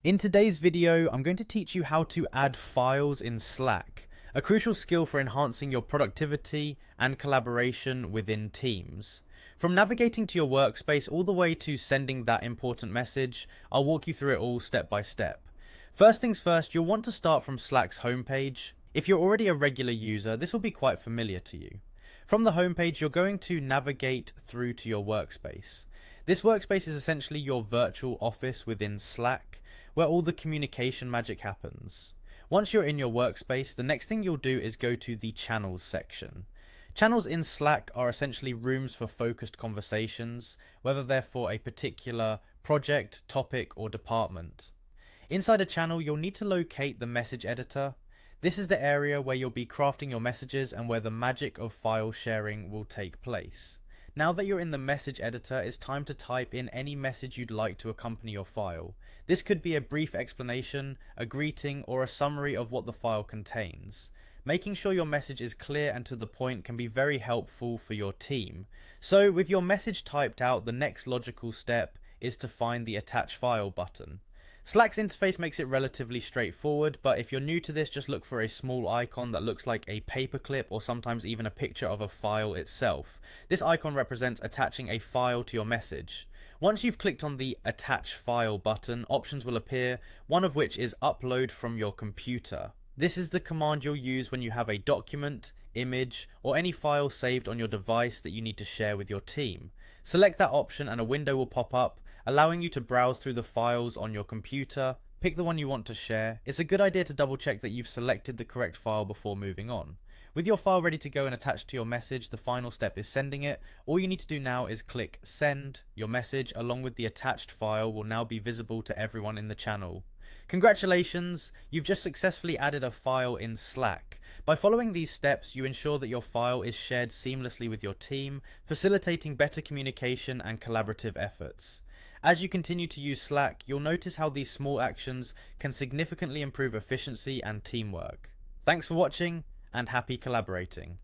In today's video, I'm going to teach you how to add files in Slack, a crucial skill for enhancing your productivity and collaboration within teams. From navigating to your workspace all the way to sending that important message, I'll walk you through it all step by step. First things first, you'll want to start from Slack's homepage. If you're already a regular user, this will be quite familiar to you. From the homepage, you're going to navigate through to your workspace. This workspace is essentially your virtual office within Slack, where all the communication magic happens. Once you're in your workspace, the next thing you'll do is go to the channels section. Channels in Slack are essentially rooms for focused conversations, whether they're for a particular project, topic, or department. Inside a channel, you'll need to locate the message editor. This is the area where you'll be crafting your messages and where the magic of file sharing will take place. Now that you're in the message editor, it's time to type in any message you'd like to accompany your file. This could be a brief explanation, a greeting, or a summary of what the file contains. Making sure your message is clear and to the point can be very helpful for your team. So with your message typed out, the next logical step is to find the attach file button. Slack's interface makes it relatively straightforward, but if you're new to this, just look for a small icon that looks like a paperclip or sometimes even a picture of a file itself. This icon represents attaching a file to your message. Once you've clicked on the Attach File button, options will appear, one of which is Upload from your computer. This is the command you'll use when you have a document, image, or any file saved on your device that you need to share with your team. Select that option and a window will pop up, allowing you to browse through the files on your computer. Pick the one you want to share. It's a good idea to double check that you've selected the correct file before moving on. With your file ready to go and attached to your message, the final step is sending it. All you need to do now is click send. Your message along with the attached file will now be visible to everyone in the channel. Congratulations, you've just successfully added a file in Slack. By following these steps, you ensure that your file is shared seamlessly with your team, facilitating better communication and collaborative efforts. As you continue to use Slack, you'll notice how these small actions can significantly improve efficiency and teamwork. Thanks for watching, and happy collaborating.